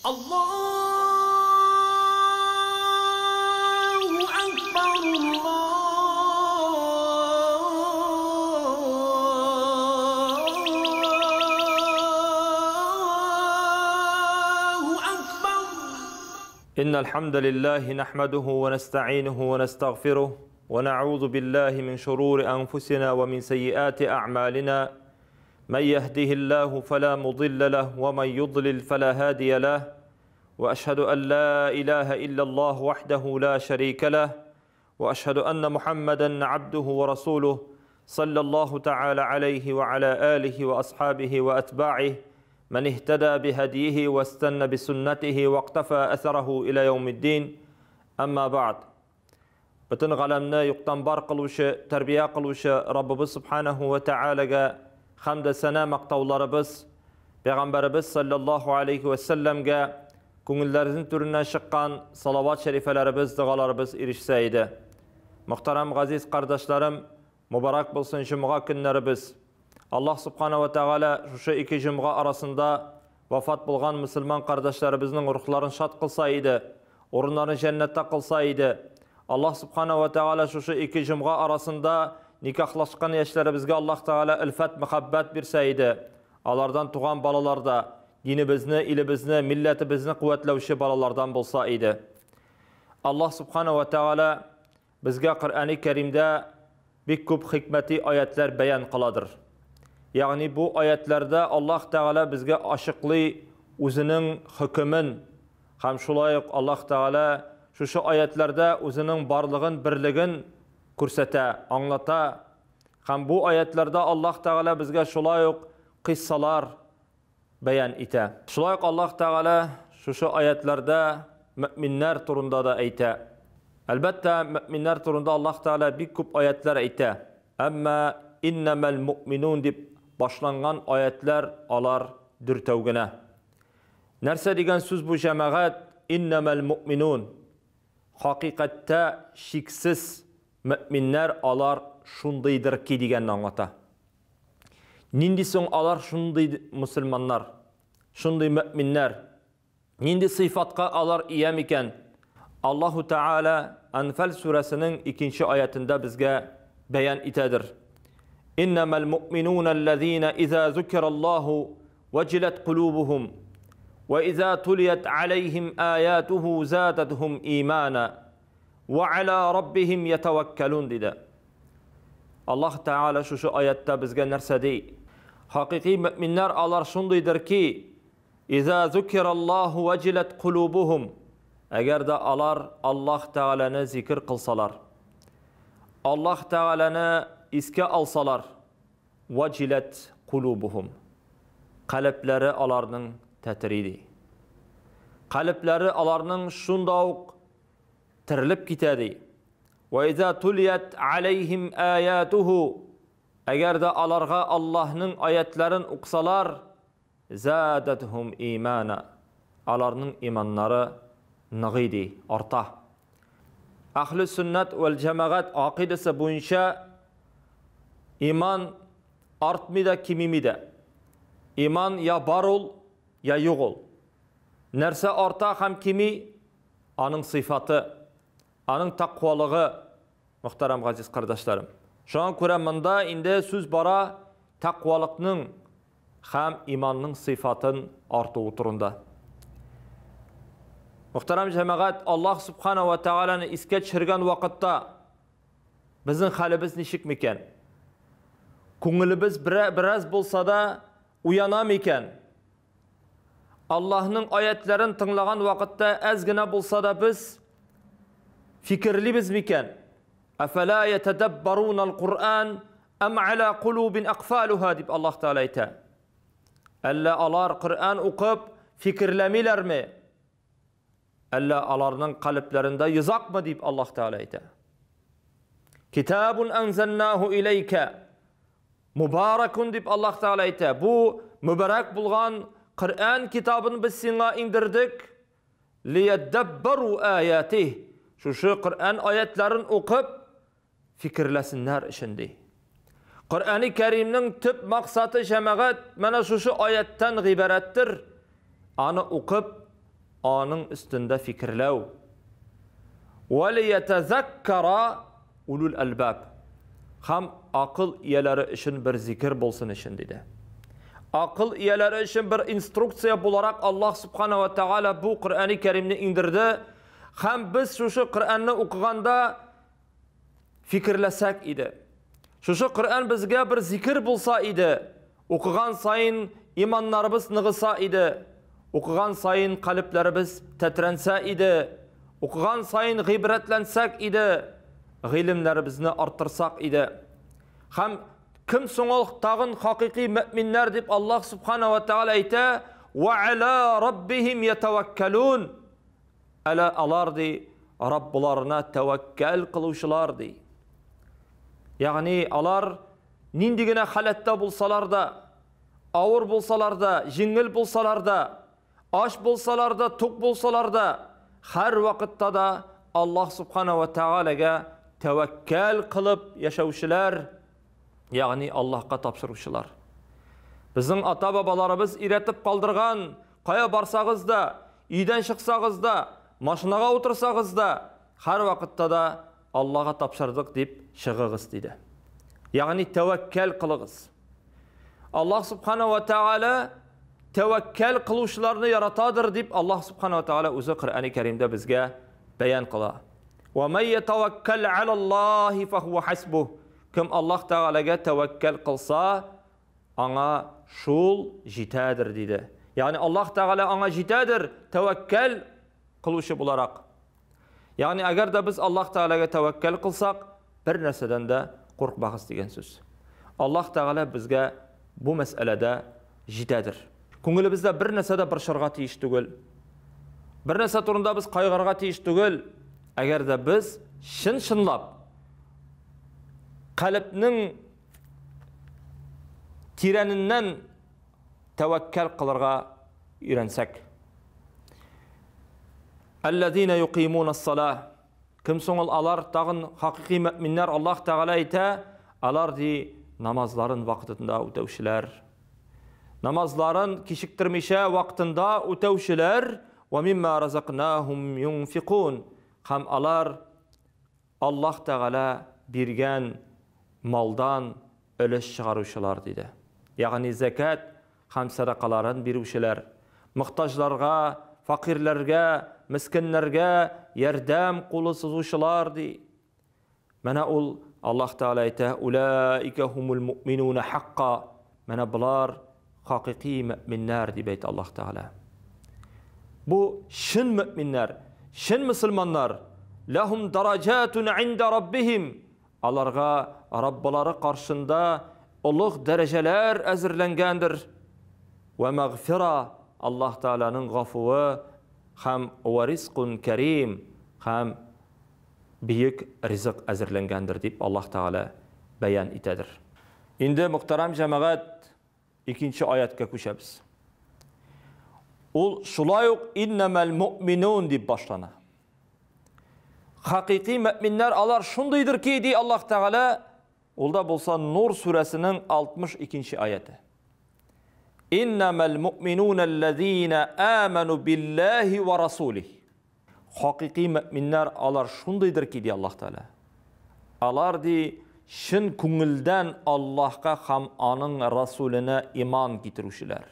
Allahu Akbar, Allahu Akbar. Innal hamdalillah nahmaduhu wa nasta'inuhu wa nastaghfiruh wa na'udhu billahi min shururi anfusina wa min sayyiati a'malina. من يهده الله فلا مضل له ومن يضلل فلا هادي له وأشهد أن لا إله إلا الله وحده لا شريك له وأشهد أن محمدا عبده ورسوله صلى الله تعالى عليه وعلى آله وأصحابه وأتباعه من اهتدى بهديه واستنى بسنته واقتفى أثره إلى يوم الدين. أما بعد بتن غلمنا يقتنبار قلوش تربية قلوش رب سبحانه وتعالى hamda sana maqtovlarimiz Peygamberimiz sallallahu aleyhi ve sellem'ge ko'ngillarning türünden çıkan salavat şerifelerimiz, dualarımız erişseydi. Muhtaram aziz kardeşlerim, mübarek bulsun cuma günlerimiz. Allah subhanahu ve teala şu iki cuma arasında vefat bulgan Müslüman kardeşlerimizin ruhlarını şad kılsaydı, orunlarını cennette kılsaydı. Allah subhanahu ve teala şu iki cuma arasında nikahlaşkan yaşlarımızga Allah Teala ülfet, muhabbet bir saydı. Alardan tuğan balalarda dinimizni, ilimizni, milletimizni kuvvetlevşi balalardan bulsaydı. Allah Subhanahu ve Teala bizga Kur'an-ı Kerim'de bir küp hikmeti ayetler beyan kıladır. Yani bu ayetlerde Allah Teala bizga aşıklı özünün hükümün, hem şulayık Allah Teala şu ayetlerde özünün barlığın, birligin kursete, anlata. Hem bu ayetlerde Allah Teala bizge şulayık kıssalar beyan ite. Şulayık Allah Teala şu ayetlerde müminler turunda da ite. Elbette müminler turunda Allah Teala bir küp ayetler ite. Ama innemel mu'minun deyip başlangan ayetler alar dürtevgine. Nerse degen söz bu cemaat innemel mu'minun. Hakikatte şiksiz müminler alar şundaydır ki digenini anlata. Nindi son alar şunday Müslümanlar, şunday müminler, nindi sıfatka alar iyem iken Allahu Teala Enfal suresinin 2. ayetinde bizge beyan itedir. İnnemel mu'minûnellezîne izâ zükirallâhu vecilet kulûbuhum ve izâ tuliyet aleyhim âyâtuhu zâdethum îmâna وَعَلَى رَبِّهِمْ يَتَوَكَّلُونَ dedi. Allah Teala şu ayette bizge nerse dey. Hakiki müminler alar şundaydır ki İza zükirallahu vecilet kulubuhum. Eğer de alar Allah Teala'nı zikir kılsalar, Allah Teala'nı iske alsalar, vecilet kulubuhum. Kalpleri alarının tetridi. Kalpleri alarının şundawuk tirilip gitedi. Ve izâ tuliyet aleyhim âyâtuhu. Eğer de alarga Allah'ın ayetlerin uksalar, zâdethum imana. Alarının imanları nığidi, arta. Ahl-i sünnet vel cemaat akidesi boyunca iman artmida kimimide. İman ya barul ya yuğul. Nerse arta hem kimi? Anın sıfatı, anın takvalığı. Muhterem aziz kardeşlerim. Şu an Kur'an'da indi söz bara takvalıkның hem imanның sıfatın artığı turunda. Muhterem cemaat, Allah Subhanahu ve Teala'nı iske çirgen vakitte bizim halimiz nişik miken? Көңіліміз biraz bolsa da uyanam iken? Allah'ın ayetlerini tınlagan vakitte ezgine bolsa da biz fikirlibiz miken? Efela yetedebbarunal Kur'an em ala kulubin akfaluha deyip Allah Teala ite. Elle alar Kur'an okup fikirlemiler mi? Elle alarının kalplerinde yızak mı deyip Allah Teala ite. Kitabun enzelnahu ileyke mübarekun deyip Allah Teala ite. Bu mübarek bulgan Kur'an kitabını biz sana indirdik. Liyeddebberu ayatih. Şu Kur'an ayetlerini okup fikirlesinler içindi. Kur'an-ı Kerim'nin tüp maksadı cemaat mana şu ayetten ibarettir. Anı okup Onun üstünde fikirlev. وَلِيَتَذَكَّرَ ulul albab. Ham akıl iyeleri için bir zikir bulsun için dedi. Akıl iyeleri için bir instruksiya bularak Allah subhanahu wa ta'ala bu Kur'an-ı Kerim'ni indirdi. Hem biz şu Kur'an'ı okuganda fikirlesek idi. Şu Kur'an bizge bir zikir bulsa idi. Okugan sayın imanlarımız nığısa idi. Okugan sayın kalplerimiz tetrense idi. Okugan sayın gıybretlensek idi. G'ilimlerimizni artırsak idi. Hem kim soňol tagın hakiki müminler dip Allah subhanahu wa ta'ala ayta ve ala rabbihim yetevekkelun. Ala alardi Rabbularına tevekkel kıluşlardi. Yani alar nindigine halatda bulsalar da, ağır bulsalar da, jingil bulsalar da, aç bulsalar da, tok bulsalar da, her vakitte da Allah subhanahu wa ta'ala'ga tevekkel kılıp yaşavuşlar, yani Allah'a tapşırışlar. Bizim ata babalarımız iretip kaldırgan, kaya barsağız da, iyiden çıksağız da, maşınağa otursağız da, her vakitte da Allah'a tapşırdık deyip çıkığız dedi. Yani tevekkel kılığız. Allah subhanahu wa ta'ala tevekkel kılışlarını yaratadır deyip Allah subhanahu wa ta'ala özü Kur'an-ı Kerim'de bizge beyan kıla. وَمَنْ يَتَوَكَّلْ عَلَى اللّٰهِ فَهُوَ حَسْبُهُ. Kim Allah Teala'ga tevekkel kılsa, ana şul jitadır dedi. Yani Allah Teala ana jitadır tevekkel kılışı bularak. Yani eğer de biz Allah Teala'ga tevekkel kılsak, bir neseden de korkmağız degen söz. Allah Teala bizge bu meselede jitadır. Köngülübüzde bir nesede bir şırga tiyiş tügül. Bir nese turunda biz kaygırga tiyiş tügül. Eğer de biz şınlap kalbinin tireninden tevekkel kılırga öğrensek. اَلَّذ۪ينَ يُقِيمُونَ الصَّلَاةِ. Kim soňul alar tağın hakiki müminler Allah Teala ite, alar di namazların vaktinde ötevşiler. Namazların kişiktirmişe vaktinde ötevşiler. وَمِمَّا رَزَقْنَاهُمْ يُنْفِقُونَ. Hem alar Allah Teala birgen maldan ölüş çıkaruşlar dedi. Yani zekat hem sadakaların biruşiler. Muhtaçlarga, fakirlerge, miskinlerge yardam kulu sızuşlar di. Mana ul Allah Teala ite ulaike humul mu'minun hakka. Mana bular hakiki müminler di beyt Allah Teala. Bu şın müminler, şın Müslümanlar lahum daracatun inda rabbihim. Alarga Rabbaları karşında ulug dereceler azirlengendir. Ve mağfira Allah Teala'nın gafuvu hem ve rizqun kerim hem büyük rızık azirlengendir deyip Allah Teala beyan itedir. Indi muhterem cemaat ikinci ayetke köşebiz. Ul şulayuk innemel mu'minun deyip başlana. Hakiki müminler alar şundaydır ki diye Allah Teala olda bolsa Nur suresinin 62. ayeti. İnnemel mu'minûnellezîne âmenû billahi ve rasulih. Hakiki müminler alar şundaydır ki diye Allah Teala. Alar di şın küngülden Allah'a ham anın Rasulüne iman getiruşiler.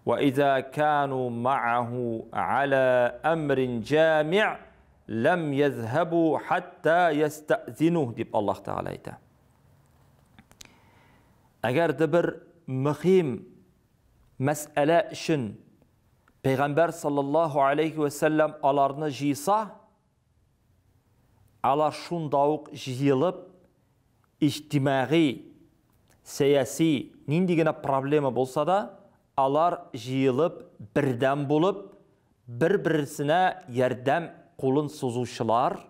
Ve izâ kânû ma'ahu ala emrin câmi' lem yezhebu hatta yesta'zinuh deyip Allah Teala ite. Eğer de bir mühim mesele için Peygamber sallallahu aleyhi ve sellem alarını jiysa, alar şundavuk jiyılıp içtimai, siyasi, nindigine problemi bolsa da alar jiyılıp birden bulup bir-birisine yardam kulun suzuşlar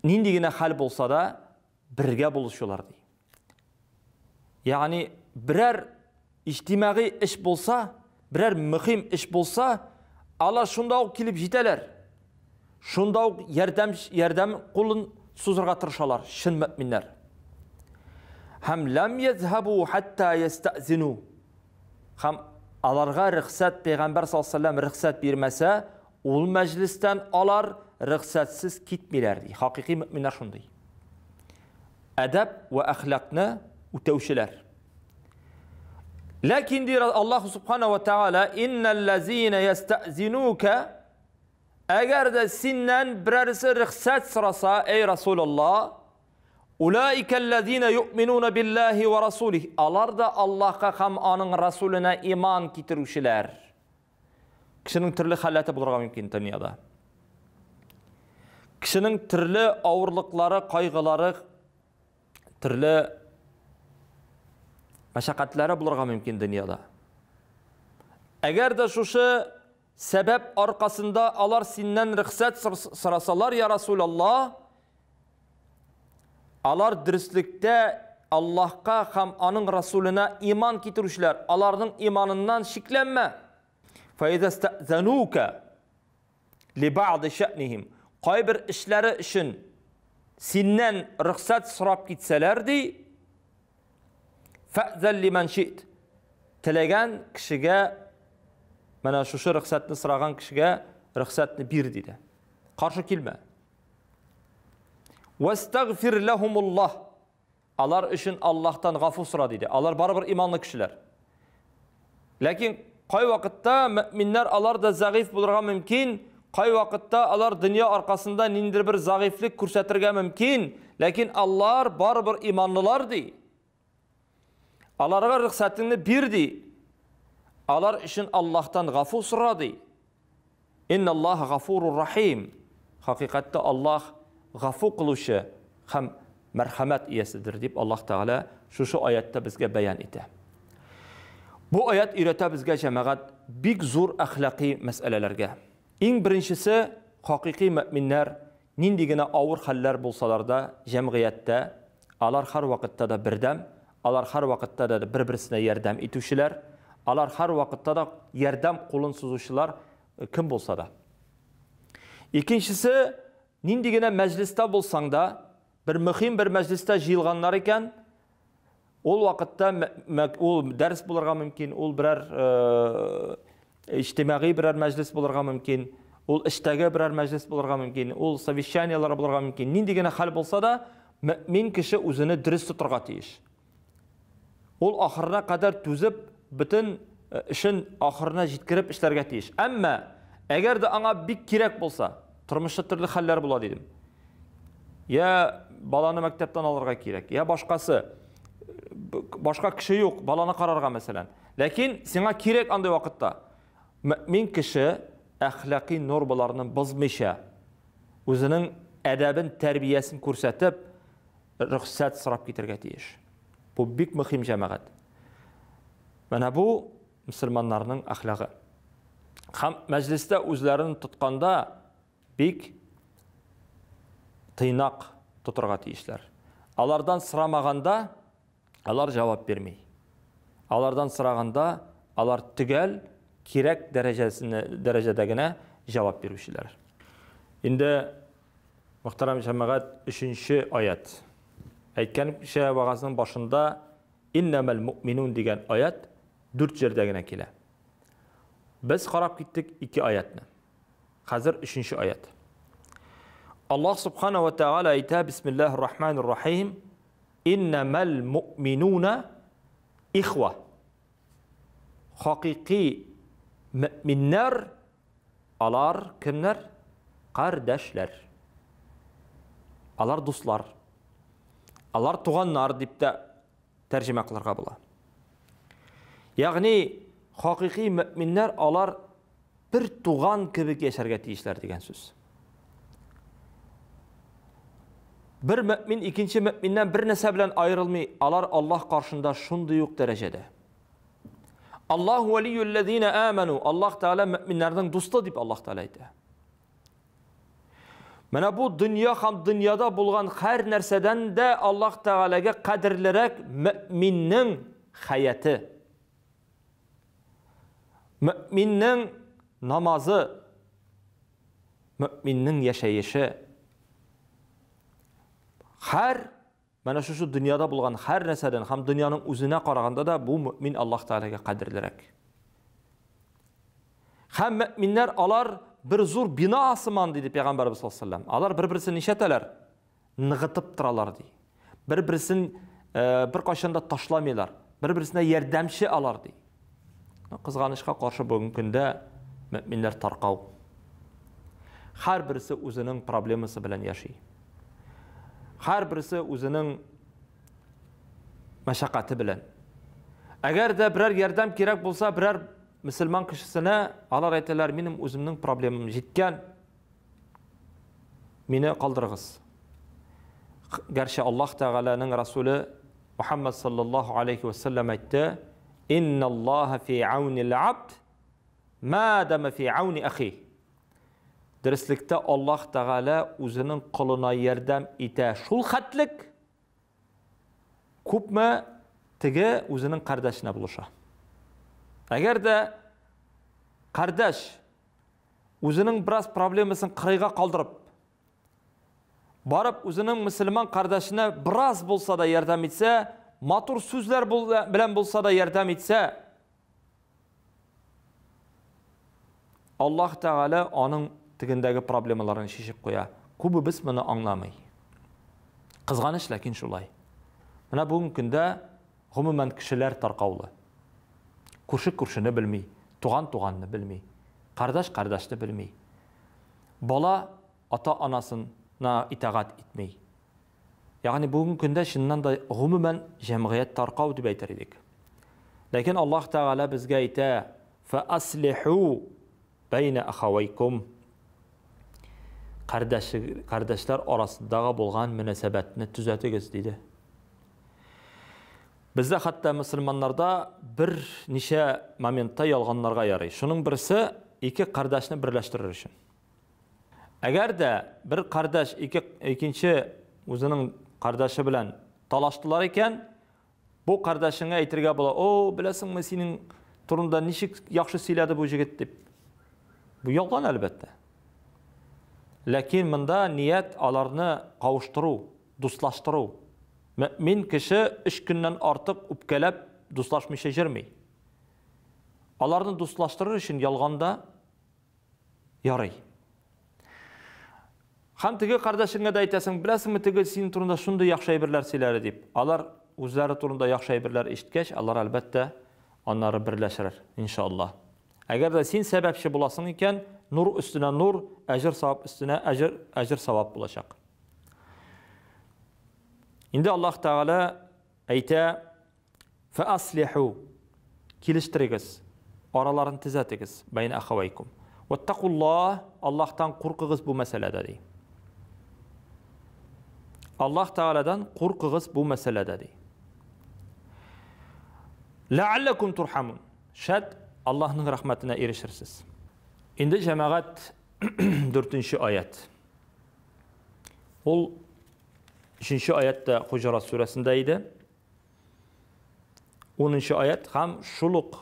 nindigine hal bolsa da birge buluşular diye. Yani birer içtimai iş bolsa, birer mühim iş bolsa, Allah şundaq kilip jiteler. Şundaq yardam kulun suzurga tırşalar, şın müminler. Hem lem yezhebu hatta yesta'zinu. Hem Alarga rıxsat Peygamber sallallahu aleyhi ve sellem rıxsat bermese, ol meclisten alar rıxsatsiz gitmirlerdi. Hakiki müminler şunday. Edep ve ahlakını ütevşiler. Lakin diyor Allah subhanahu ve teala innellezine yesta'zinuke eğer de sinden birerisi rıxsat sırasa ey Resulullah ulaikellezine yu'minuna billahi ve rasulih alar da Allah'a ham anın Resulüne iman getiruşiler. Kişinin türlü halati bulurga mümkün dünyada. Kişinin türlü ağırlıkları, kaygıları, türlü meşakkatleri bulurga mümkün dünyada. Eğer de şu sebep arkasında alar sinden rıxsat sırasalar ya Resulallah, alar dürüstlükte Allah'a ham anın Resulüne iman getirişler. Alarının imanından şiklenme. فَاِذَا اسْتَأْذَنُوكَ لِبَعْضِ شَأْنِهِمْ Kaybir işleri için sinden rıxsat sırap gitselerdi فَأْذَنْ لِمَنْ شِئْتِ Tilegen kişiye mana şu rıxsatını sıragan kişiye rıxsatını bir dedi. Karşı kelme. وَاسْتَغْفِرْ لَهُمُ اللّٰهِ Alar için Allah'tan gafur sıra dedi. Alar barabır imanlı kişiler. Lakin kay vakitte müminler alar da zayıf bulurga mümkün. Kay vakitte alar dünya arkasında nindir bir zayıflık kursatirga mümkün. Lakin alar barabır imanlılardı. Alarga rıxsatını birdi. Alar için Allah'tan gafur sıradı. İnnallâhe gafurur rahim. Hakikatte Allah gafur kılışı hem merhamet iyesidir deyip Allah Teala şu ayette bizge beyan etti. Bu ayet irete bizge cemaat big zor ahlaki meselelerge. En birincisi hakiki müminler nindigine ağır haller bulsalar da cemiyette alar her vakitte de birdem, alar her vakitte de birbirisine yardım etuşiler, alar her vakitte de yardım kolun suzuşular kim bulsa da. İkincisi nindigine mecliste bulsan da bir mühim bir mecliste jilganlar iken ol vakitte ol ders bulurga mümkün, ol birer ictimai birer meclis bulurga mümkün, ol iştege birer meclis bulurga mümkün, ol savişaniyalar bulurga mümkün. Nindigine hal bulsa da mümin kişi özünü dürüst tuturga tiyiş. Ol ahırına kadar tüzüp bütün işin ahırına jitkirip işlerge tiyiş. Ama eğer de ana bir kirek bulsa, turmuşta türlü haller bula dedim. Ya balanı mektepten alırga kirek, ya başka kişi yok, balanı kararga mesela. Lakin sana kirek anday vakitte. Mümin kişi ahlaki normalarını bozmayışa, özünün edebin terbiyesini korsatip, rıxsat sırap getirge tiyiş. Bu büyük mühim cemaat. Mana bu Müslümanların ahlakı. Ham mecliste özlerini tutkanda büyük tıynak tuturga tiyişler. Alardan sıramaganda alar cevap vermey. Alardan sıraganda alar tügel kirek derecedegine cevap vermişler. Indi muhterem cemaat 3. ayet. Aytken şey vagasının başında innemel mu'minun degan ayet 4 yerdegine kele. Biz qarab gittik 2 ayetni. Hazır 3. ayet. Allah subhanahu ve teala ayta Bismillahirrahmanirrahim innemel mu'minuna ihva. Hakiki müminler alar kimler? Kardeşler. Alar dostlar. Alar tuğanlar deyip de tercüme kılarga bula. Yani hakiki müminler alar bir tuğan gibi yaşarga tiyişler degen söz. Bir mümin ikinci müminden bir nese bilen ayrılmay, alar Allah karşında şunday yok derecede. Allah veliyyüllezine amenu. Allah Teala müminlerden dostu deyip Allah Teala aytı. Mana bu dünya ham dünyada bulgan her nerseden de Allah Teala'ga kadirlerek müminin hayatı, müminin namazı, müminin yaşayışı, her mana şu dünyada bulgan her nerseden ham dünyanın üzerine qaraganda da bu mümin Allah Teala'ga kadirlerek. Hem müminler alar bir zor bina asıman dedi Peygamberimiz sallallahu aleyhi ve sellem. Alar bir-birisini nişeteler. Nıgıtıp tıralar dedi. Bir-birisini bir kaşında taşlamaylar. Bir-birisine yardımcı alar dedi. Kızganışqa qarşı bugün gündə müminler tarqav. Her birisi özünün problemisi bilen yaşayır. Her birisi özünün meşakkatı bilen. Eğer de birer yardım gerek bulsa birer Müslüman kişisine alar aytırlar, benim özümnün problemim jetken meni kaldırığız. Gerçi Allah Teala'nın Resulü Muhammed sallallahu aleyhi ve sellem aytdı: "İnna Allah fi aunil abd ma dama fi auni ahi." Derslikte Allah Teala özünün kuluna yardım ite şul hatlik kupma tege özünün kardeşine buluşa. Eğer de kardeş özünün biraz problemisini kırığa kaldırıp barıp özünün Müslüman kardeşine biraz bulsa da yardım etse, matur sözler bilen bulsa da yardım etse, Allah Teala onun tigindagi problemlerini şişip koya. Kubu biz bunu anlamay. Kızganış lakin şulay. Mana bugün günde umuman kişiler tarqavlı. Kurşu kurşunu bilmey, tuğan tuğanını bilmey, kardeş kardeşini bilmey. Bala ata anasına itaat etmey. Yani bugün günde şundan da umuman cemiyet tarqav deb aytar edik. Lakin Allah Teala bizga ayta: "Fa aslihu bayna akhawaykum." Kardeşler arasındağı bolğan münasebetini düzeltiniz dedi. Bizde hatta Müslümanlarda bir neçe momentda yalğanlarga yaray. Şunun birisi iki kardeşini birleştirir için. Eğer de bir kardeş ikinci özünün kardeşi bilen talaştılar iken, bu kardeşine aytırga bola: "O, bilesinmi senin turunda nişik yaxşı söyledi bu jigit" dep. Bu yalğan elbette. Lakin bunda niyet alarını kavuşturu, dostlaştırу. Mümin kişi 3 günden artık üpkelep dostlaşmışa jirmey. Alarını dostlaştırır için yalğanda yaray. Hem tigi kardeşine de aytasın, bilesinmi tigi senin turunda şunday yaxşı aybirler söyler dep. Alar özleri turunda yaxşı aybirler eşitkeç, Allah elbette onları birleştirir inşallah. Eğer de sen sebepçi bulasın iken, nur üstüne nur, ecir savab üstüne ecir savab bulacak. Şimdi Allah Teala ayta: "Fa aslihu." Kiliştiriniz, aralarını tizatiniz bayna ahavaykum. Vettakullah, Allah'tan korkunuz bu meselede dey. Allah Teala'dan korkunuz bu meselede dey. La'allakum turhamun. Şad Allah'ın rahmetine erişirsiniz. Şimdi cemaat 4. ayet. Ol 3. ayette Hucurat suresindeydi. 10. ayet hem şuluk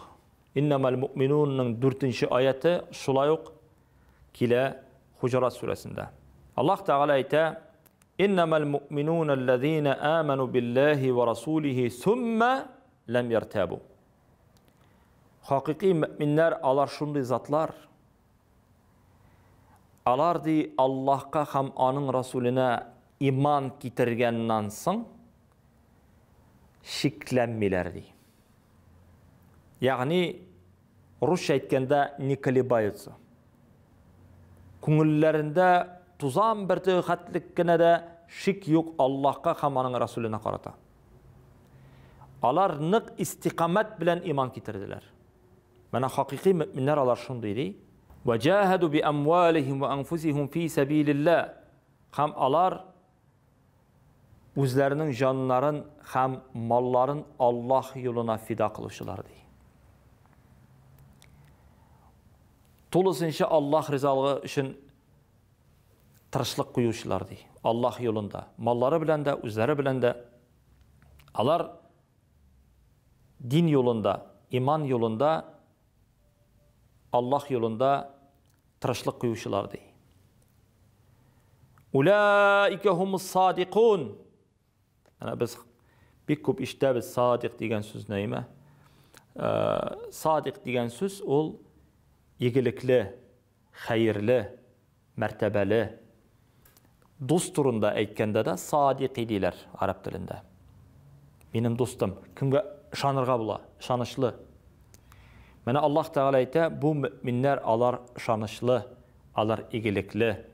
innemel mu'minunun 4. ayeti şulayuk kile Hucurat suresinde. Allah Teala ayta: "İnnemel mu'minunellezine amenu billahi ve rasulihi thumma lem yertabu." Hakiki müminler alar şunday zatlar. Alar di Allah'a ham onun Resulüne iman getirgenden soň şiklenmelerdi. Yani Rusça aytkanda nikolibayıtsı. Köngüllerinde tuzan bir tühatlikine de şik yok Allah'a ham onun Resulüne karata. Alar nık istikamet bilen iman getirdiler. Mana hakiki müminler alar şundaydı. وَجَاهَدُوا بِأَمْوَالِهِمْ وَأَنْفُسِهِمْ فِي سَب۪يلِ اللّٰهِ Hem alar özlerinin canların hem malların Allah yoluna fida kılışılardı. Tolusunca Allah rızalığı için tırışlık koyuşlardı. Allah yolunda. Malları bilen de, özleri bilen de. Alar din yolunda, iman yolunda, Allah yolunda tırışlık koyuşlardı. Ulaike humus sadikun. Yani biz bir köp işte biz sadik degen söz neyme? Sadik degen söz ol игіліклі, хайырлы, мәртәбәлі. Дос турында әйткәндә дә садиқи диләр араб телендә. Минем достым, кемгә ышанырга була, ышанычлы. Менә Аллаһ Тәгалә әйтә, бу мөэминнәр алар ышанычлы, алар игелекле,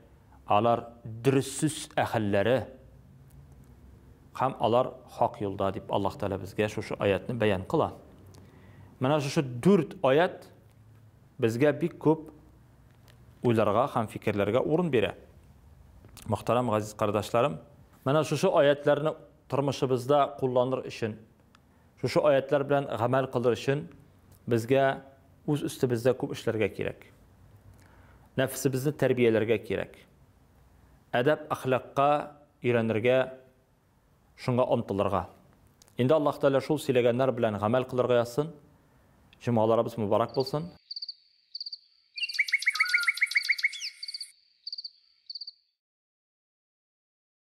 алар дөрес сүз әһелләре. Һәм алар хак юлда дип Аллаһ Тәгалә безгә шушы аятны бәян кыла. Менә шушы 4 аят безгә бик күп уйларга һәм фикерләргә урын бирә. Мөхтәрәм газиз кардәшләрем, менә шушы аятларны тормышыбызда кулланыр өчен, шушы аятлар белән гамәл кылыр өчен безгә үз үстебездә күп эшләргә кирәк. Нәфсебезне тәрбияләргә кирәк. Әдәп әхлакка өйрәнергә, шунга омтылырга. Инде Аллаһ Тәгалә шул сөйләгәннәр белән гамәл кылырга язсын. Җомгаларыбыз мубарак булсын.